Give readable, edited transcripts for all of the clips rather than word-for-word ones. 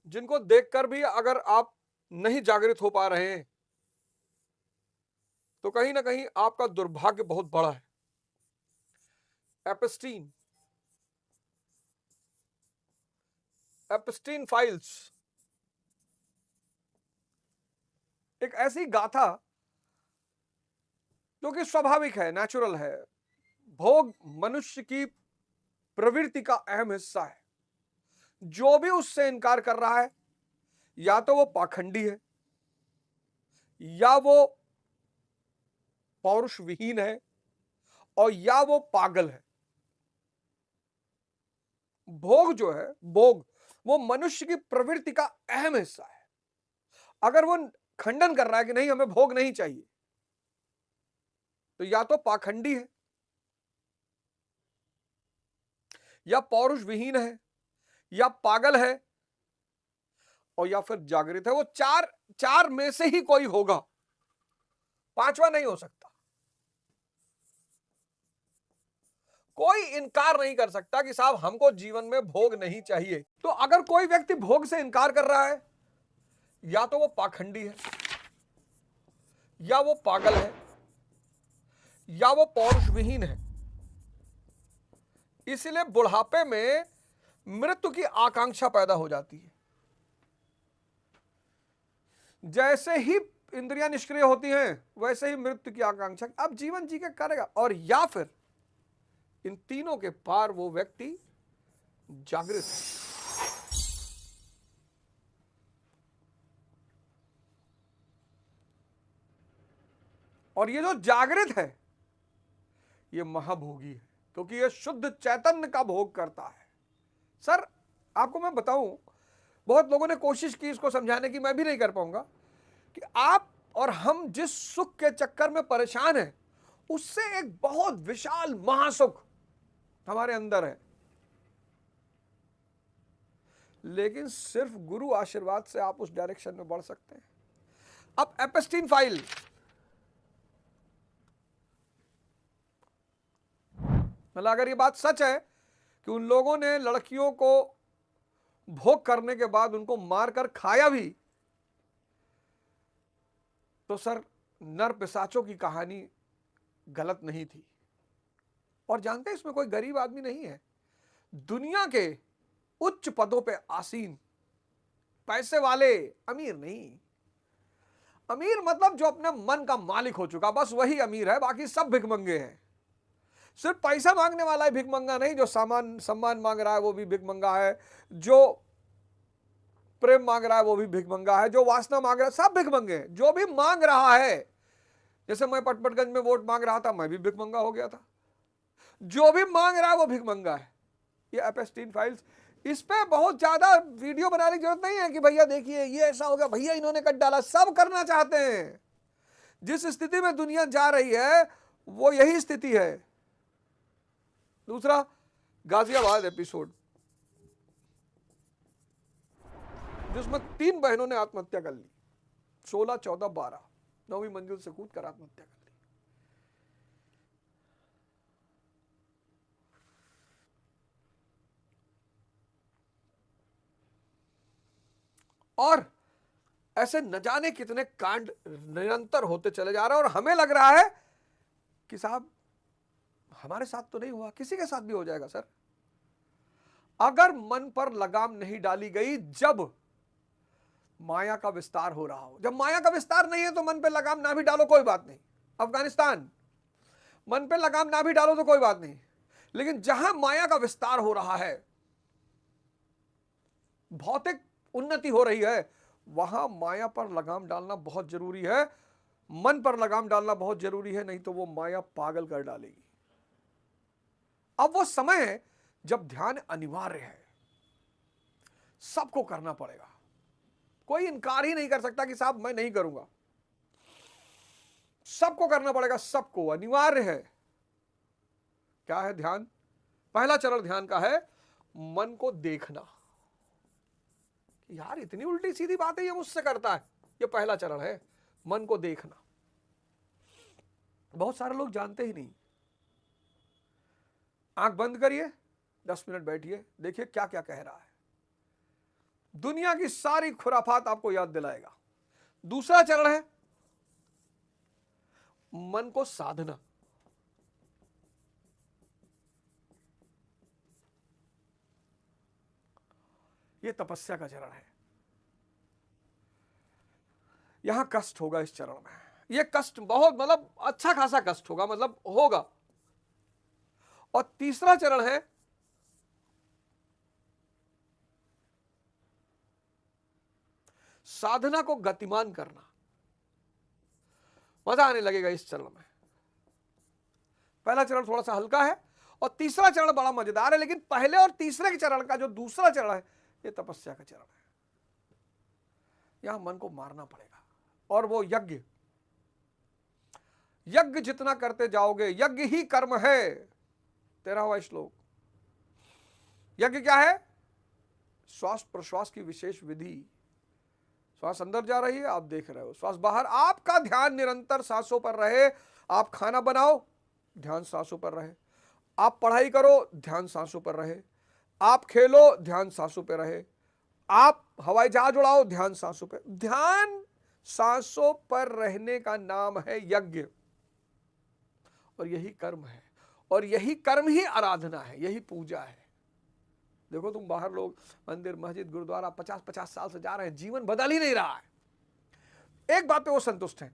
जिनको देखकर भी अगर आप नहीं जागृत हो पा रहे हैं, तो कहीं ना कहीं आपका दुर्भाग्य बहुत बड़ा है। एपस्टीन एपस्टीन फाइल्स एक ऐसी गाथा जो कि स्वाभाविक है, नेचुरल है। भोग मनुष्य की प्रवृत्ति का अहम हिस्सा है। जो भी उससे इनकार कर रहा है, या तो वो पाखंडी है, या वो पौरुष विहीन है, और या वो पागल है। भोग जो है, भोग वो मनुष्य की प्रवृत्ति का अहम हिस्सा है। अगर वो खंडन कर रहा है कि नहीं हमें भोग नहीं चाहिए, तो या तो पाखंडी है, या पौरुष विहीन है, या पागल है, और या फिर जागृत है। वो चार चार में से ही कोई होगा, पांचवा नहीं हो सकता। कोई इनकार नहीं कर सकता कि साहब हमको जीवन में भोग नहीं चाहिए। तो अगर कोई व्यक्ति भोग से इनकार कर रहा है, या तो वो पाखंडी है, या वो पागल है, या वो पौरुष विहीन है। इसलिए बुढ़ापे में मृत्यु की आकांक्षा पैदा हो जाती है। जैसे ही इंद्रियां निष्क्रिय होती हैं, वैसे ही मृत्यु की आकांक्षा, अब जीवन जी के करेगा। और या फिर इन तीनों के पार वो व्यक्ति जागृत है। और ये जो जागृत है, ये महाभोगी है, क्योंकि ये शुद्ध चैतन्य का भोग करता है। सर आपको मैं बताऊं, बहुत लोगों ने कोशिश की इसको समझाने की, मैं भी नहीं कर पाऊंगा, कि आप और हम जिस सुख के चक्कर में परेशान हैं, उससे एक बहुत विशाल महासुख हमारे अंदर है। लेकिन सिर्फ गुरु आशीर्वाद से आप उस डायरेक्शन में बढ़ सकते हैं। अब एपस्टीन फाइल, मतलब अगर ये बात सच है कि उन लोगों ने लड़कियों को भोग करने के बाद उनको मारकर खाया भी, तो सर नर पिशाचों की कहानी गलत नहीं थी। और जानते हैं इसमें कोई गरीब आदमी नहीं है। दुनिया के उच्च पदों पे आसीन, पैसे वाले, अमीर नहीं। अमीर मतलब जो अपने मन का मालिक हो चुका, बस वही अमीर है, बाकी सब भिखमंगे हैं। सिर्फ पैसा मांगने वाला है भिखमंगा नहीं, जो सामान सम्मान मांग रहा है वो भी भिखमंगा है, जो प्रेम मांग रहा है वो भी भिखमंगा है, जो वासना मांग रहा है सब भिखमंगे हैं। जो भी मांग रहा है, जैसे मैं पटपटगंज में वोट मांग रहा था, मैं भी भिखमंगा हो गया था। जो भी मांग रहा है वो भिखमंगा है। ये एपस्टीन फाइल्स, इस पे बहुत ज्यादा वीडियो बनाने की जरूरत नहीं है कि भैया देखिए ये ऐसा हो गया, भैया इन्होंने कट डाला। सब करना चाहते हैं। जिस स्थिति में दुनिया जा रही है वो यही स्थिति है। दूसरा, गाजियाबाद एपिसोड, जिसमें 3 बहनों ने आत्महत्या कर ली, 16, 14, 12, 9वीं मंजिल से कूद कर आत्महत्या कर ली। और ऐसे न जाने कितने कांड निरंतर होते चले जा रहे हैं, और हमें लग रहा है कि साहब हमारे साथ तो नहीं हुआ, किसी के साथ भी हो जाएगा। सर अगर मन पर लगाम नहीं डाली गई, जब माया का विस्तार हो रहा हो, जब माया का विस्तार नहीं है तो मन पे लगाम ना भी डालो कोई बात नहीं। अफगानिस्तान, मन पे लगाम ना भी डालो तो कोई बात नहीं। लेकिन जहां माया का विस्तार हो रहा है, भौतिक उन्नति हो रही है, वहां माया पर लगाम डालना बहुत जरूरी है। मन पर लगाम डालना बहुत जरूरी है, नहीं तो वो माया पागल कर डालेगी। अब वो समय है जब ध्यान अनिवार्य है, सबको करना पड़ेगा। कोई इनकार ही नहीं कर सकता कि साहब मैं नहीं करूंगा। सबको करना पड़ेगा, सबको अनिवार्य है। क्या है ध्यान? पहला चरण ध्यान का है मन को देखना। यार इतनी उल्टी सीधी बातें ये मुझसे करता है। ये पहला चरण है, मन को देखना। बहुत सारे लोग जानते ही नहीं। आंख बंद करिए, 10 मिनट बैठिए, देखिए क्या क्या कह रहा है। दुनिया की सारी खुराफात आपको याद दिलाएगा। दूसरा चरण है मन को साधना। यह तपस्या का चरण है। यहां कष्ट होगा इस चरण में। यह कष्ट बहुत मतलब अच्छा खासा कष्ट होगा, मतलब होगा। और तीसरा चरण है साधना को गतिमान करना। मजा आने लगेगा इस चरण में। पहला चरण थोड़ा सा हल्का है और तीसरा चरण बड़ा मजेदार है, लेकिन पहले और तीसरे के चरण का जो दूसरा चरण है यह तपस्या का चरण है। यहां मन को मारना पड़ेगा और वो यज्ञ। यज्ञ जितना करते जाओगे, यज्ञ ही कर्म है। 13वां श्लोक। यज्ञ क्या है? श्वास प्रश्वास की विशेष विधि। श्वास अंदर जा रही है, आप देख रहे हो, श्वास बाहर, आपका ध्यान निरंतर सांसों पर रहे। आप खाना बनाओ, ध्यान सांसों पर रहे। आप पढ़ाई करो, ध्यान सांसों पर रहे। आप खेलो, ध्यान सांसों पर रहे। आप हवाई जहाज उड़ाओ, ध्यान सांसों पर। ध्यान सांसों पर रहने का नाम है यज्ञ। और यही कर्म है, और यही कर्म ही आराधना है, यही पूजा है। देखो तुम बाहर लोग मंदिर मस्जिद गुरुद्वारा 50-50 साल से जा रहे हैं, जीवन बदल ही नहीं रहा है। एक बात पे वो संतुष्ट हैं,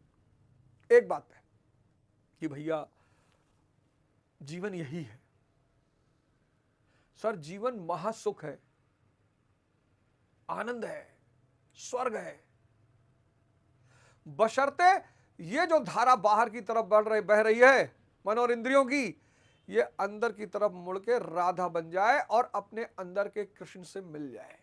एक बात पे कि भैया जीवन यही है। सर जीवन महासुख है, आनंद है, स्वर्ग है, बशर्ते ये जो धारा बाहर की तरफ बह रही है मन और इंद्रियों की, ये अंदर की तरफ मुड़ के राधा बन जाए और अपने अंदर के कृष्ण से मिल जाए।